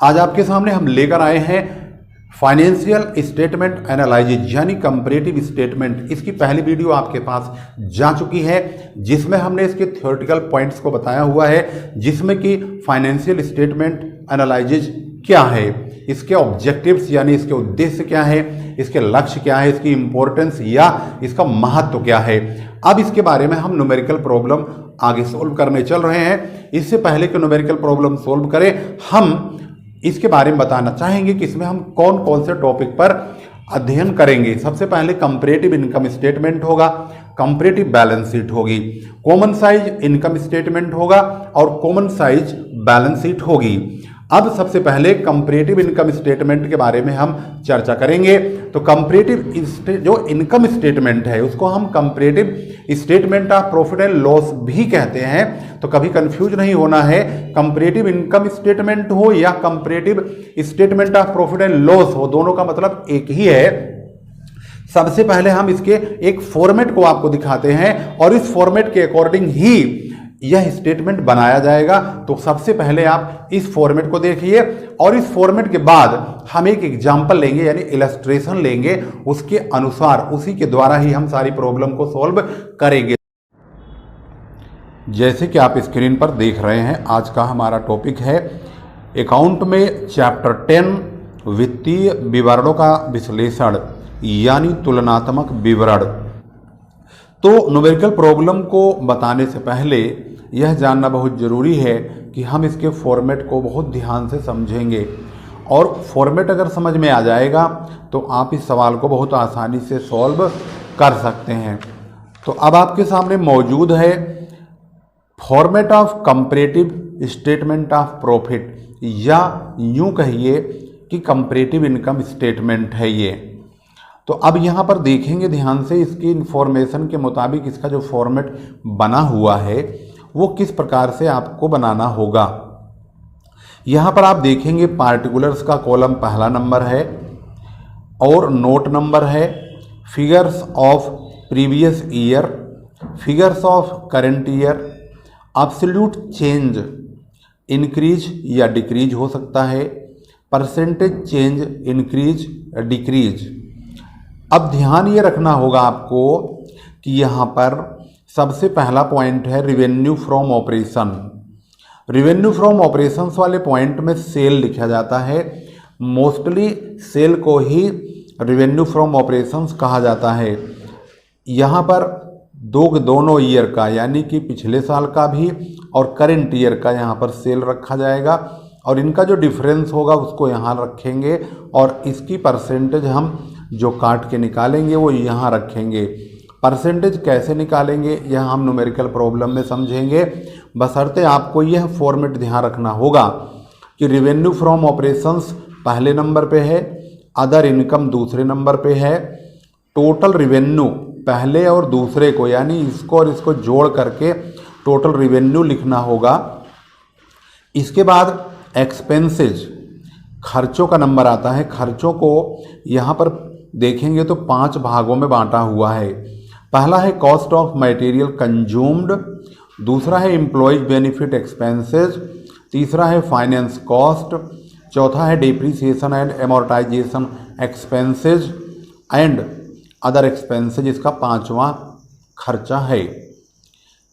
आज आपके सामने हम लेकर आए हैं फाइनेंशियल स्टेटमेंट एनालिसिस यानी कंपैरेटिव स्टेटमेंट। इसकी पहली वीडियो आपके पास जा चुकी है जिसमें हमने इसके थ्योरेटिकल पॉइंट्स को बताया हुआ है, जिसमें कि फाइनेंशियल स्टेटमेंट एनालिसिस क्या है, इसके ऑब्जेक्टिव्स यानी इसके उद्देश्य क्या है, इसके लक्ष्य क्या है, इसकी इंपॉर्टेंस या इसका महत्व क्या है। अब इसके बारे में हम न्यूमेरिकल प्रॉब्लम आगे सोल्व करने चल रहे हैं। इससे पहले कि न्यूमेरिकल प्रॉब्लम सोल्व करें, हम इसके बारे में बताना चाहेंगे कि इसमें हम कौन कौन से टॉपिक पर अध्ययन करेंगे। सबसे पहले कंपैरेटिव इनकम स्टेटमेंट होगा, कंपैरेटिव बैलेंस शीट होगी, कॉमन साइज इनकम स्टेटमेंट होगा और कॉमन साइज बैलेंस शीट होगी। अब सबसे पहले कंपैरेटिव इनकम स्टेटमेंट के बारे में हम चर्चा करेंगे। तो कंपैरेटिव जो इनकम स्टेटमेंट है उसको हम comparative statement of profit and loss भी कहते हैं, तो कभी कंफ्यूज नहीं होना है। कंपैरेटिव इनकम स्टेटमेंट हो या comparative statement of profit and loss हो, दोनों का मतलब एक ही है। सबसे पहले हम इसके एक फॉर्मेट को आपको दिखाते हैं और इस फॉर्मेट के अकॉर्डिंग ही यह स्टेटमेंट बनाया जाएगा। तो सबसे पहले आप इस फॉर्मेट को देखिए और इस फॉर्मेट के बाद हम एक एग्जांपल लेंगे यानी इलस्ट्रेशन लेंगे, उसके अनुसार उसी के द्वारा ही हम सारी प्रॉब्लम को सॉल्व करेंगे। जैसे कि आप स्क्रीन पर देख रहे हैं, आज का हमारा टॉपिक है अकाउंट में चैप्टर 10 वित्तीय विवरणों का विश्लेषण यानी तुलनात्मक विवरण। तो न्यूमेरिकल प्रॉब्लम को बताने से पहले यह जानना बहुत ज़रूरी है कि हम इसके फॉर्मेट को बहुत ध्यान से समझेंगे और फॉर्मेट अगर समझ में आ जाएगा तो आप इस सवाल को बहुत आसानी से सॉल्व कर सकते हैं। तो अब आपके सामने मौजूद है format of comparative statement of profit, या यूँ कहिए कि कंपैरेटिव इनकम स्टेटमेंट है ये। तो अब यहाँ पर देखेंगे ध्यान से, इसकी इंफॉर्मेशन के मुताबिक इसका जो फॉर्मेट बना हुआ है वो किस प्रकार से आपको बनाना होगा। यहाँ पर आप देखेंगे पार्टिकुलर्स का कॉलम पहला नंबर है और नोट नंबर है, figures of previous year, figures of current year, absolute change increase या डिक्रीज हो सकता है, परसेंटेज चेंज इंक्रीज डिक्रीज। अब ध्यान ये रखना होगा आपको कि यहाँ पर सबसे पहला पॉइंट है revenue from operation. Revenue from operations वाले पॉइंट में सेल लिखा जाता है। मोस्टली सेल को ही रिवेन्यू फ्रॉम ऑपरेशंस कहा जाता है। यहाँ पर दोनों ईयर का यानी कि पिछले साल का भी और करंट ईयर का यहाँ पर सेल रखा जाएगा और इनका जो डिफरेंस होगा उसको यहाँ रखेंगे और इसकी परसेंटेज हम जो काट के निकालेंगे वो यहाँ रखेंगे। परसेंटेज कैसे निकालेंगे यह हम न्यूमेरिकल प्रॉब्लम में समझेंगे, बशर्ते आपको यह फॉर्मेट ध्यान रखना होगा कि रिवेन्यू फ्रॉम ऑपरेशंस पहले नंबर पे है, अदर इनकम दूसरे नंबर पे है, टोटल रिवेन्यू पहले और दूसरे को यानी इसको और इसको जोड़ करके टोटल रिवेन्यू लिखना होगा। इसके बाद एक्सपेंसेज खर्चों का नंबर आता है। खर्चों को यहाँ पर देखेंगे तो 5 भागों में बांटा हुआ है। पहला है कॉस्ट ऑफ मटेरियल कंज्यूम्ड, दूसरा है एम्प्लॉयज बेनिफिट एक्सपेंसेस, तीसरा है फाइनेंस कॉस्ट, चौथा है depreciation and amortisation expenses and other expenses, इसका 5वां खर्चा है।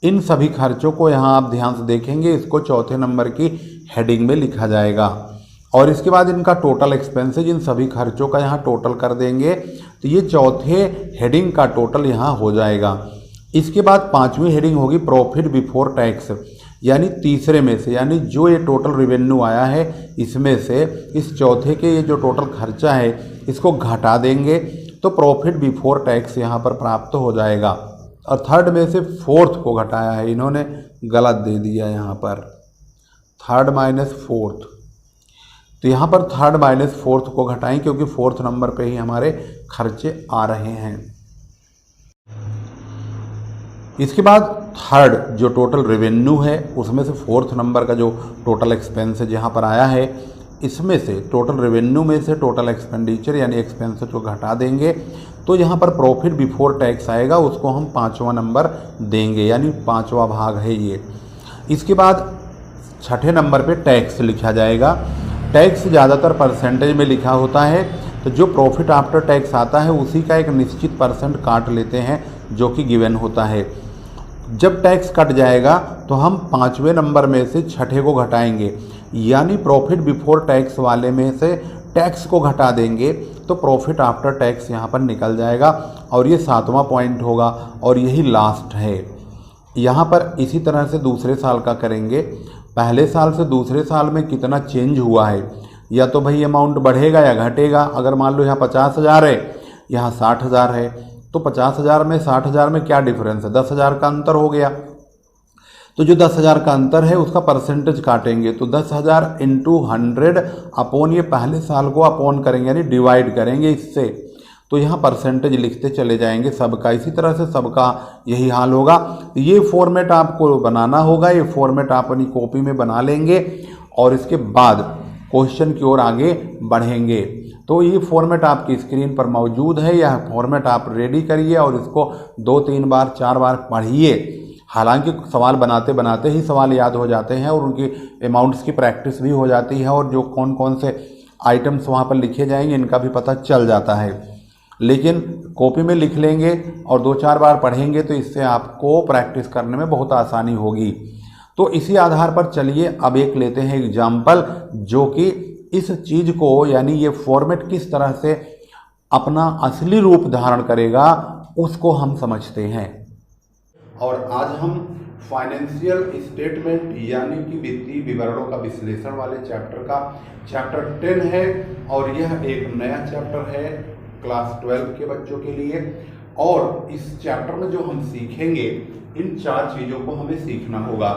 इन सभी खर्चों को यहाँ आप ध्यान से देखेंगे, इसको चौथे नंबर की हेडिंग में लिखा जाएगा और इसके बाद इनका टोटल एक्सपेंसेज, इन सभी खर्चों का यहाँ टोटल कर देंगे तो ये चौथे हेडिंग का टोटल यहाँ हो जाएगा। इसके बाद 5वीं हेडिंग होगी प्रॉफिट बिफोर टैक्स, यानी तीसरे में से, यानी जो ये टोटल रिवेन्यू आया है इसमें से इस चौथे के ये जो टोटल खर्चा है इसको घटा देंगे तो प्रॉफिट बिफोर टैक्स यहाँ पर प्राप्त हो जाएगा। और थर्ड में से फोर्थ को घटाया है, इन्होंने गलत दे दिया यहाँ पर, थर्ड माइनस फोर्थ, तो यहाँ पर थर्ड माइनस फोर्थ को घटाएं क्योंकि फोर्थ नंबर पे ही हमारे खर्चे आ रहे हैं। इसके बाद थर्ड जो टोटल रेवेन्यू है उसमें से फोर्थ नंबर का जो टोटल एक्सपेंसेज यहाँ पर आया है इसमें से टोटल रेवेन्यू में से टोटल एक्सपेंडिचर यानी एक्सपेंसेज को घटा देंगे तो यहाँ पर प्रॉफिट बिफोर टैक्स आएगा, उसको हम 5वां नंबर देंगे यानी 5वां भाग है ये। इसके बाद छठे नंबर पे टैक्स लिखा जाएगा। टैक्स ज़्यादातर परसेंटेज में लिखा होता है, तो जो प्रॉफिट आफ्टर टैक्स आता है उसी का एक निश्चित परसेंट काट लेते हैं जो कि गिवन होता है। जब टैक्स कट जाएगा तो हम 5वें नंबर में से छठे को घटाएंगे, यानी प्रॉफिट बिफोर टैक्स वाले में से टैक्स को घटा देंगे तो प्रॉफिट आफ्टर टैक्स यहाँ पर निकल जाएगा और ये 7वां पॉइंट होगा और यही लास्ट है। यहाँ पर इसी तरह से दूसरे साल का करेंगे। पहले साल से दूसरे साल में कितना चेंज हुआ है, या तो भाई अमाउंट बढ़ेगा या घटेगा। अगर मान लो यहाँ 50,000 है, यहाँ 60,000 है, तो 50,000 में 60,000 में क्या डिफरेंस है, 10,000 का अंतर हो गया। तो जो 10,000 का अंतर है उसका परसेंटेज काटेंगे, तो 10,000 इंटू 100 अपॉन ये पहले साल को अपॉन करेंगे, यानी डिवाइड करेंगे इससे, तो यहाँ परसेंटेज लिखते चले जाएंगे सबका। इसी तरह से सबका यही हाल होगा। ये फॉर्मेट आपको बनाना होगा, ये फॉर्मेट आप अपनी कॉपी में बना लेंगे और इसके बाद क्वेश्चन की ओर आगे बढ़ेंगे। तो ये फॉर्मेट आपकी स्क्रीन पर मौजूद है, यह फॉर्मेट आप रेडी करिए और इसको 2-3 बार 4 बार पढ़िए। हालांकि सवाल बनाते बनाते ही सवाल याद हो जाते हैं और उनकी अमाउंट्स की प्रैक्टिस भी हो जाती है और जो कौन कौन से आइटम्स वहाँ पर लिखे जाएंगे इनका भी पता चल जाता है। लेकिन कॉपी में लिख लेंगे और 2-4 बार पढ़ेंगे तो इससे आपको प्रैक्टिस करने में बहुत आसानी होगी। तो इसी आधार पर चलिए अब एक लेते हैं एग्जाम्पल, जो कि इस चीज़ को यानी ये फॉर्मेट किस तरह से अपना असली रूप धारण करेगा उसको हम समझते हैं। और आज हम फाइनेंशियल स्टेटमेंट यानी कि वित्तीय विवरणों का विश्लेषण वाले चैप्टर का चैप्टर 10 है और यह एक नया चैप्टर है क्लास 12 के बच्चों के लिए। और इस चैप्टर में जो हम सीखेंगे इन 4 चीज़ों को हमें सीखना होगा।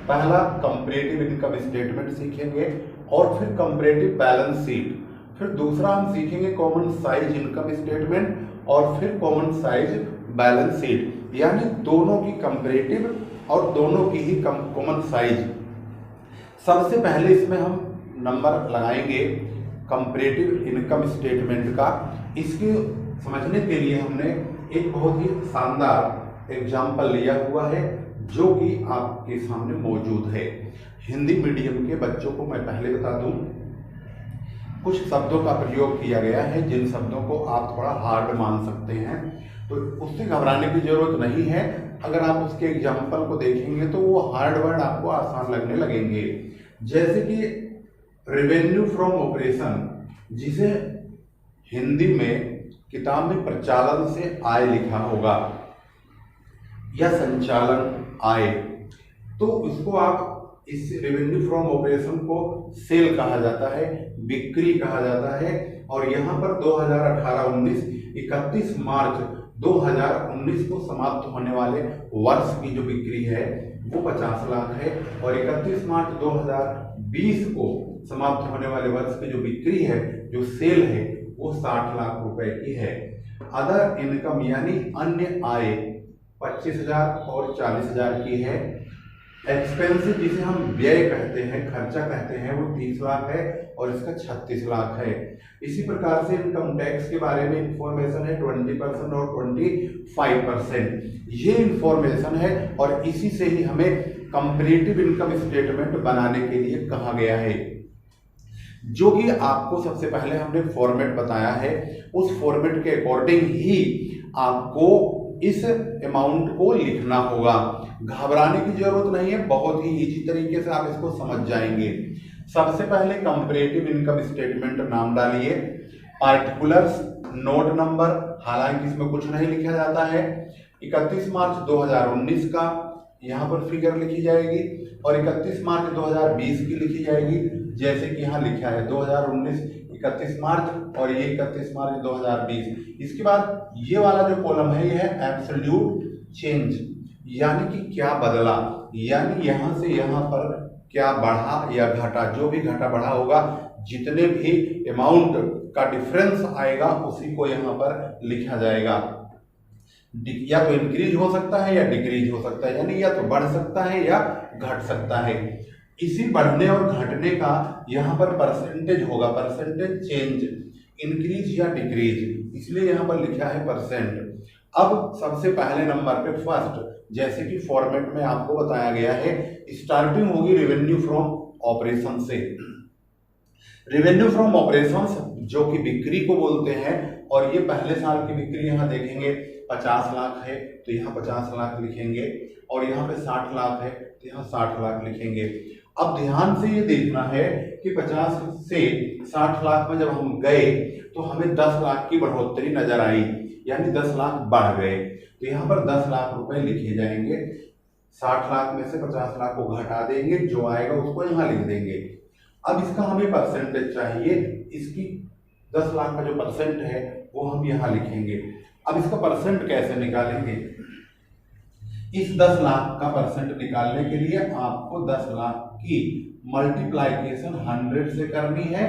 पहला कंपैरेटिव इनकम स्टेटमेंट सीखेंगे और फिर कंपैरेटिव बैलेंस शीट, फिर दूसरा हम सीखेंगे कॉमन साइज इनकम स्टेटमेंट और फिर कॉमन साइज बैलेंस शीट, यानी दोनों की कंपैरेटिव और दोनों की ही कॉमन साइज। सबसे पहले इसमें हम नंबर लगाएंगे कंपैरेटिव इनकम स्टेटमेंट का। इसके समझने के लिए हमने एक बहुत ही शानदार एग्जाम्पल लिया हुआ है जो कि आपके सामने मौजूद है। हिंदी मीडियम के बच्चों को मैं पहले बता दूं, कुछ शब्दों का प्रयोग किया गया है जिन शब्दों को आप थोड़ा हार्ड मान सकते हैं, तो उससे घबराने की जरूरत नहीं है। अगर आप उसके एग्जाम्पल को देखेंगे तो वो हार्ड वर्ड आपको आसान लगने लगेंगे। जैसे कि रेवेन्यू फ्रॉम ऑपरेशन, जिसे हिंदी में किताब में प्रचालन से आय लिखा होगा या संचालन आय, तो इसको आप इस रेवेन्यू फ्रॉम ऑपरेशन को सेल कहा जाता है, बिक्री कहा जाता है। और यहाँ पर 2018-19 31 मार्च 2019 को समाप्त होने वाले वर्ष की जो बिक्री है वो 50 लाख है और 31 मार्च 2020 को समाप्त होने वाले वर्ष की जो बिक्री है, जो सेल है, वो 60 लाख रुपए की है। अदर इनकम यानी अन्य आय 25,000 और 40,000 की है। एक्सपेंसिव जिसे हम व्यय कहते हैं, खर्चा कहते हैं, वो 30 लाख है और इसका 36 लाख है। इसी प्रकार से इनकम टैक्स के बारे में इंफॉर्मेशन है 20% और 25%। ये इंफॉर्मेशन है और इसी से ही हमें कंपैरेटिव इनकम स्टेटमेंट बनाने के लिए कहा गया है, जो कि आपको सबसे पहले हमने फॉर्मेट बताया है। उस फॉर्मेट के अकॉर्डिंग ही आपको इस अमाउंट को लिखना होगा। घबराने की जरूरत नहीं है, बहुत ही इजी तरीके से आप इसको समझ जाएंगे। सबसे पहले कंपैरेटिव इनकम स्टेटमेंट नाम डालिए, पार्टिकुलर्स, नोट नंबर, हालांकि इसमें कुछ नहीं लिखा जाता है। 31 मार्च 2019 का यहाँ पर फिगर लिखी जाएगी और 31 मार्च 2020 की लिखी जाएगी, जैसे कि यहाँ लिखा है 2019 31 मार्च और ये 31 मार्च 2020। इसके बाद ये वाला जो कॉलम है ये है एब्सोल्यूट चेंज, यानी कि क्या बदला, यानी यहाँ से यहाँ पर क्या बढ़ा या घटा, जो भी घटा बढ़ा होगा, जितने भी अमाउंट का डिफरेंस आएगा उसी को यहाँ पर लिखा जाएगा। या तो इंक्रीज हो सकता है या डिक्रीज हो सकता है, यानी या तो बढ़ सकता है या घट सकता है। इसी बढ़ने और घटने का यहाँ पर परसेंटेज होगा, परसेंटेज चेंज, इंक्रीज या डिक्रीज, इसलिए यहाँ पर लिखा है परसेंट। अब सबसे पहले नंबर पे फर्स्ट, जैसे कि फॉर्मेट में आपको बताया गया है, स्टार्टिंग होगी रेवेन्यू फ्रॉम ऑपरेशन से। रेवेन्यू फ्रॉम ऑपरेशंस जो कि बिक्री को बोलते हैं, और ये पहले साल की बिक्री यहाँ देखेंगे 50 लाख है तो यहाँ 50 लाख लिखेंगे, और यहाँ पे 60 लाख है तो यहाँ 60 लाख लिखेंगे। अब ध्यान से ये देखना है कि 50 से 60 लाख में जब हम गए तो हमें 10 लाख की बढ़ोतरी नजर आई, यानी 10 लाख बढ़ गए, तो यहाँ पर 10 लाख रुपए लिखे जाएंगे। 60 लाख में से 50 लाख को घटा देंगे, जो आएगा उसको यहाँ लिख देंगे। अब इसका हमें परसेंटेज चाहिए, इसकी 10 लाख का जो परसेंट है वो हम यहाँ लिखेंगे। अब इसका परसेंट कैसे निकालेंगे? इस 10 लाख का परसेंट निकालने के लिए आपको 10 लाख की मल्टीप्लाइकेशन 100 से करनी है,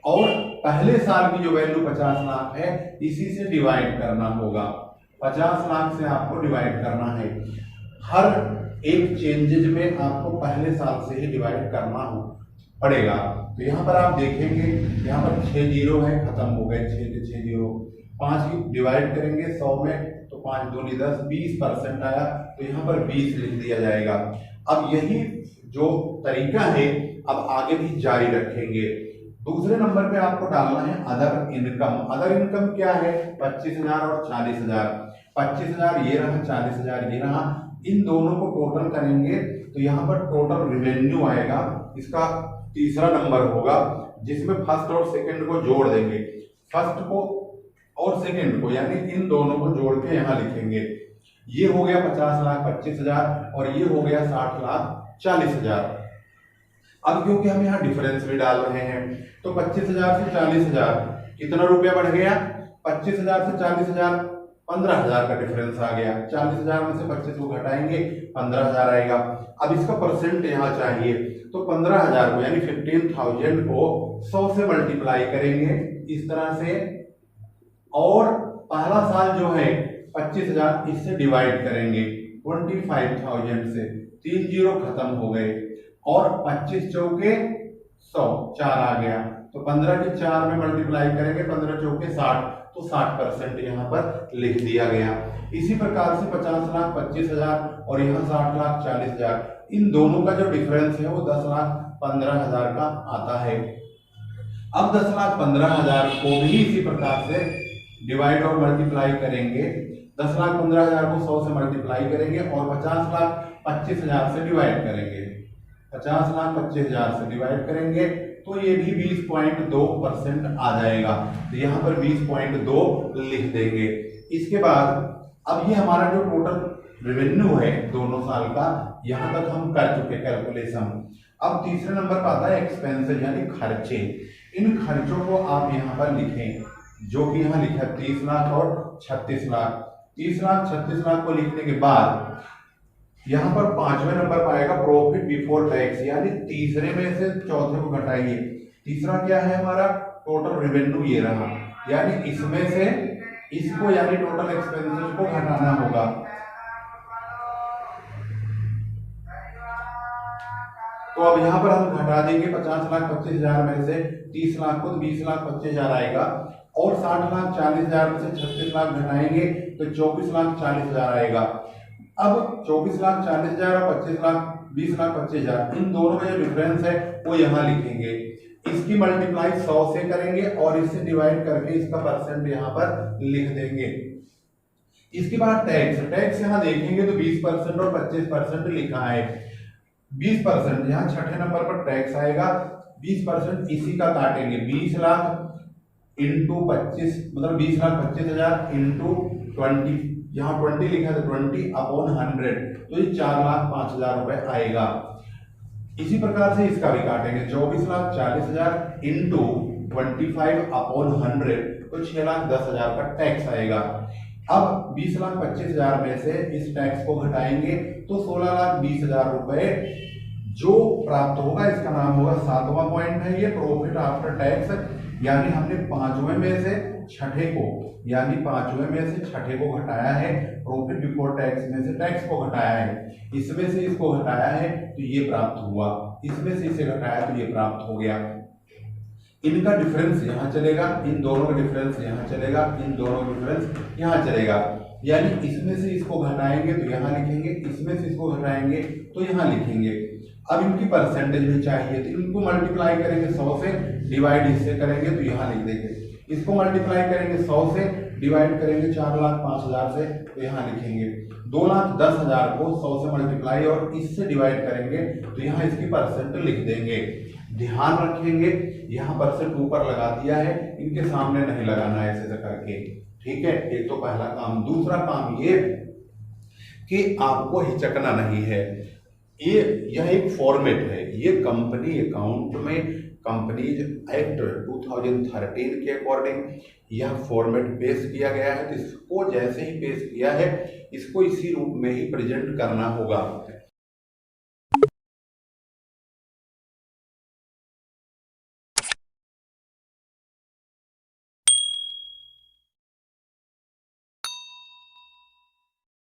और पहले साल की जो वैल्यू 50 लाख है इसी से डिवाइड करना होगा। 50 लाख से आपको डिवाइड करना है। हर एक चेंजेज में आपको पहले साल से ही डिवाइड करना पड़ेगा। तो यहाँ पर आप देखेंगे, यहाँ पर 6 जीरो है, खत्म हो गए 6 के 6 जीरो। 5 की डिवाइड करेंगे 100 में तो 5 दूनी 10, 20% आया, तो यहाँ पर 20 लिख दिया जाएगा। अब यही जो तरीका है अब आगे भी जारी रखेंगे। दूसरे नंबर पे आपको डालना है अदर इनकम। अदर इनकम क्या है? 25,000 और 40,000। 25,000 ये रहा, 40,000 ये रहा, इन दोनों को टोटल करेंगे तो यहाँ पर टोटल रेवेन्यू आएगा। इसका तीसरा नंबर होगा जिसमें फर्स्ट और सेकंड को जोड़ देंगे, फर्स्ट को और सेकंड को, यानी इन दोनों को जोड़ के यहाँ लिखेंगे। ये हो गया 50,25,000 और ये हो गया 60,40,000। अब क्योंकि हम यहाँ डिफरेंस भी डाल रहे हैं तो 25,000 से 40,000 कितना रुपया बढ़ गया? 25,000 से 40,000 15,000 का डिफरेंस आ गया। 40,000 में से 25 को घटाएंगे 15,000 आएगा। अब इसका परसेंट यहाँ चाहिए तो 15,000 को यानी 15,000 को 100 से मल्टीप्लाई करेंगे इस तरह से, और पहला साल जो है 25,000 इससे डिवाइड करेंगे 25,000 से। 3 जीरो खत्म हो गए, और 25 चौके 100, 4 आ गया, तो 15 के 4 में मल्टीप्लाई करेंगे, 15 चौके 60, तो 60% यहाँ पर लिख दिया गया। इसी प्रकार से 50,25,000 और यहाँ 60,40,000, इन दोनों का जो डिफरेंस है वो 10,15,000 का आता है। अब 10,15,000 को भी इसी प्रकार से डिवाइड और मल्टीप्लाई करेंगे। 10,15,000 को 100 से मल्टीप्लाई करेंगे और 50,25,000 से डिवाइड करेंगे। 50,25,000 से डिवाइड करेंगे तो ये भी 20.2% आ जाएगा, तो यहाँ पर 20.2 लिख देंगे। इसके बाद अब ये हमारा जो टोटल रेवेन्यू है दोनों साल का, यहाँ तक हम कर चुके कैलकुलेशन। अब तीसरे नंबर पर आता है एक्सपेंसेस यानी खर्चे। इन खर्चों को आप यहाँ पर लिखें, जो कि यहाँ लिखा 30 लाख और 36 लाख। 30 लाख 36 लाख को लिखने के बाद यहाँ पर 5वें नंबर पर आएगा प्रॉफिट बिफोर टैक्स, यानी तीसरे में से चौथे को घटाइए। तीसरा क्या है हमारा? टोटल रेवेन्यू ये रहा, यानी इसमें से इसको यानी टोटल एक्सपेंसेस को घटाना होगा। तो अब यहाँ पर हम घटा देंगे 50,25,000 में से 30 लाख को, तो 20,25,000 आएगा, और 60,40,000 में से 36 लाख घटाएंगे तो 24,40,000 आएगा। अब 24,40,000 और 20,25,000 इन दोनों में जो डिफरेंस है वो यहाँ लिखेंगे। इसकी मल्टीप्लाई 100 से करेंगे और इससे डिवाइड करके इसका परसेंट यहाँ पर लिख देंगे। इसके बाद टैक्स यहाँ देखेंगे तो 20% और 25% लिखा है। 20% यहाँ छठे नंबर पर टैक्स आएगा। 20% इसी का काटेंगे, 20 लाख इंटू 25, मतलब 20,25,000 इंटू 20, यहाँ 20 लिखा है तो 20/100, तो ये 4,05,000 रुपए आएगा। इसी प्रकार से इसका भी काटेंगे, 24,40,000 इंटू 25/100, तो 6,10,000 का टैक्स आएगा। अब 20,25,000 में से इस टैक्स को घटाएंगे तो 16,20,000 रुपए जो प्राप्त होगा, इसका नाम होगा 7वां पॉइंट है ये प्रॉफिट आफ्टर टैक्स, यानी हमने 5वें में से छठे को, यानी 5वें में से छठे को घटाया है, प्रॉफिट बिफोर टैक्स में से टैक्स को घटाया है, इसमें से इसको घटाया है तो ये प्राप्त हुआ, इसमें से इसे घटाया तो ये प्राप्त हो गया। इनका डिफरेंस यहाँ चलेगा, इन दोनों का डिफरेंस यहाँ चलेगा, इन दोनों का डिफरेंस यहाँ चलेगा, यानी इसमें से इसको घटाएंगे तो यहाँ लिखेंगे, इसमें से इसको घटाएंगे तो यहाँ लिखेंगे। अब इनकी परसेंटेज भी चाहिए, तो इनको मल्टीप्लाई करेंगे 100 से, डिवाइड इससे करेंगे तो यहाँ लिख देंगे। इसको मल्टीप्लाई करेंगे 100 से, डिवाइड करेंगे 4,05,000 से, तो यहाँ लिखेंगे 2,10,000 को 100 से मल्टीप्लाई और इससे डिवाइड करेंगे तो यहाँ इसकी परसेंट लिख देंगे। ध्यान रखेंगे यहाँ परसेंट ऊपर लगा दिया है, इनके सामने नहीं लगाना है ऐसे करके, ठीक है। एक तो पहला काम। दूसरा काम ये कि आपको हिचकना नहीं है, यह एक फॉर्मेट है, ये कंपनी अकाउंट में कंपनीज एक्ट 2013 के अकॉर्डिंग यह फॉर्मेट पेश किया गया है। तो इसको जैसे ही पेश किया है इसको इसी रूप में ही प्रेजेंट करना होगा।